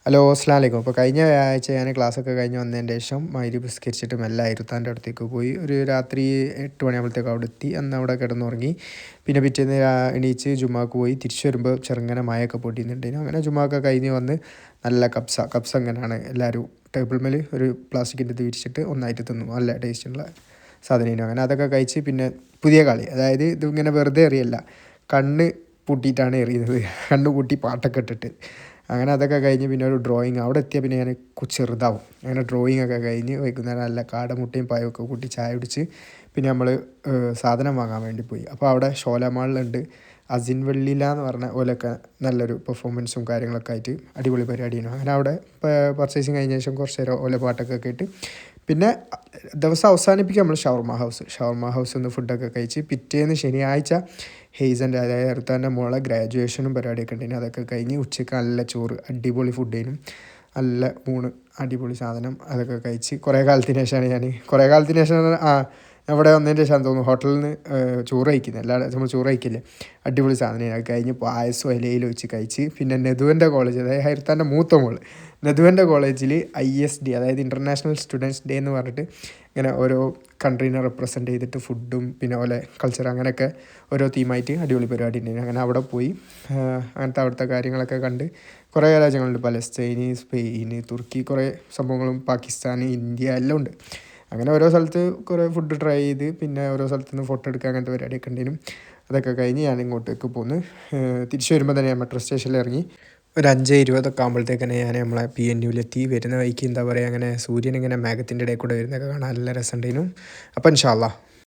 Hello അസ്സലാമു അലൈക്കും. അപ്പോൾ കഴിഞ്ഞ ആഴ്ച ഞാൻ ക്ലാസ്സൊക്കെ കഴിഞ്ഞ് വന്നതിന് ശേഷം മഗ്‌രിബ് നിസ്കരിച്ചിട്ട് മെല്ലെ അയരുത്താൻ്റെ അടുത്തേക്ക് പോയി. ഒരു രാത്രി 8 മണിയാകുമ്പോഴത്തേക്കും അവിടെ എത്തി. അന്ന് അവിടെ കിടന്നുറങ്ങി. പിന്നെ പിറ്റേന്ന് എണീച്ച് ജുമാക്ക് പോയി. തിരിച്ച് വരുമ്പോൾ ചെറുങ്ങനെ മഴയൊക്കെ പൊടിയുന്നുണ്ടായിരുന്നു. അങ്ങനെ ജുമാക്ക് കഴിഞ്ഞ് വന്ന് നല്ല കബ്സ എങ്ങനെയാണ് എല്ലാവരും ടേബിൾ മേൽ ഒരു പ്ലാസ്റ്റിക്കിൻ്റെ ഇത് വിരിച്ചിട്ട് ഒന്നായിട്ട് തിന്നു. നല്ല ടേസ്റ്റുള്ള സാധനമായിരുന്നു. അങ്ങനെ അതൊക്കെ കഴിച്ച് പിന്നെ പുതിയ കളി, അതായത് ഇതിങ്ങനെ വെറുതെ എറിയല്ല, കണ്ണ് പൂട്ടിയിട്ടാണ് എറിയുന്നത്. കണ്ണ് പൂട്ടി പാട്ടൊക്കെ ഇട്ടിട്ട് അങ്ങനെ അതൊക്കെ കഴിഞ്ഞ് പിന്നെ ഒരു ഡ്രോയിങ് അവിടെ എത്തിയാൽ പിന്നെ ഞാൻ ചെറുതാവും. അങ്ങനെ ഡ്രോയിങ് ഒക്കെ കഴിഞ്ഞ് വൈകുന്നേരം നല്ല കാടമുട്ടയും പായൊക്കെ കൂട്ടി ചായ കുടിച്ച് പിന്നെ നമ്മൾ സാധനം വാങ്ങാൻ വേണ്ടി പോയി. അപ്പോൾ അവിടെ ഷോലമാളിലുണ്ട് അസിൻ വെള്ളില എന്ന് പറഞ്ഞ ഓലൊക്കെ നല്ലൊരു പെർഫോമൻസും കാര്യങ്ങളൊക്കെ ആയിട്ട് അടിപൊളി പരിപാടിയാണ്. അങ്ങനെ അവിടെ പർച്ചേസിങ് കഴിഞ്ഞ ശേഷം കുറച്ച് നേരം ഓല പാട്ടൊക്കെ കേട്ട് പിന്നെ ദിവസം അവസാനിപ്പിക്കുക നമ്മൾ ഷവർമ ഹൗസിൽ നിന്ന് ഫുഡൊക്കെ കഴിച്ച് പിറ്റേന്ന് ശനിയാഴ്ച ഹെയ്സൻ്റെ, അതായത് അടുത്തന്നെ മോളെ ഗ്രാജുവേഷനും പരിപാടിയൊക്കെ ഉണ്ടായിരുന്നു. അതൊക്കെ കഴിഞ്ഞ് ഉച്ചയ്ക്ക് നല്ല ചോറ്, അടിപൊളി ഫുഡേനും, നല്ല ഊണ്, അടിപൊളി സാധനം, അതൊക്കെ കഴിച്ച് കുറേ കാലത്തിന് ശേഷം ഇവിടെ വന്നതിൻ്റെ ശേഷം തോന്നുന്നു ഹോട്ടലിൽ നിന്ന് ചോറ് കഴിക്കുന്നത്. അല്ലാതെ നമ്മൾ ചോറ് കഴിക്കില്ലേ, അടിപൊളി സാധനം. അത് കഴിഞ്ഞ് പായസം ഇലയിൽ വെച്ച് കഴിച്ച് പിന്നെ നെതുവൻ്റെ കോളേജ്, അതായത് ഹൈർത്താൻ്റെ മൂത്ത മോൾ നെതുവൻ്റെ കോളേജിൽ ISD, അതായത് ഇൻ്റർനാഷണൽ സ്റ്റുഡൻസ് ഡേ എന്ന് പറഞ്ഞിട്ട് ഇങ്ങനെ ഓരോ കൺട്രീനെ റെപ്രസെൻറ്റ് ചെയ്തിട്ട് ഫുഡും പിന്നെ ഓലെ കൾച്ചർ അങ്ങനെയൊക്കെ ഓരോ തീമായിട്ട് അടിപൊളി പരിപാടി ഉണ്ടായിരുന്നു. അങ്ങനെ അവിടെ പോയി അങ്ങനത്തെ അവിടുത്തെ കാര്യങ്ങളൊക്കെ കണ്ട് കുറേ രാജ്യങ്ങളുണ്ട്, പലസ്തീന്, സ്പെയിന്, തുർക്കി, കുറേ സംഭവങ്ങളും, പാകിസ്ഥാൻ, ഇന്ത്യ എല്ലാം ഉണ്ട്. അങ്ങനെ ഓരോ സ്ഥലത്ത് കുറേ ഫുഡ് ട്രൈ ചെയ്ത് പിന്നെ ഓരോ സ്ഥലത്തു നിന്ന് ഫോട്ടോ എടുക്കുക, അങ്ങനത്തെ പരിപാടിയൊക്കെ ഉണ്ടായിരുന്നു. അതൊക്കെ കഴിഞ്ഞ് ഞാൻ ഇങ്ങോട്ടേക്ക് പോന്ന് തിരിച്ച് വരുമ്പോൾ തന്നെ ഞാൻ മെട്രോ സ്റ്റേഷനിൽ ഇറങ്ങി. ഒരു 5:20 ആകുമ്പോഴത്തേക്ക് തന്നെ ഞാൻ നമ്മളെ PNUവിലെത്തി. വരുന്ന വഴിക്ക് എന്താ പറയുക, അങ്ങനെ സൂര്യൻ ഇങ്ങനെ മേഘത്തിൻ്റെ ഇടയിൽ കൂടെ വരുന്നതൊക്കെ കാണാൻ നല്ല രസമുണ്ടായിരുന്നു. അപ്പോൾ ഇൻഷാ അല്ലാഹ്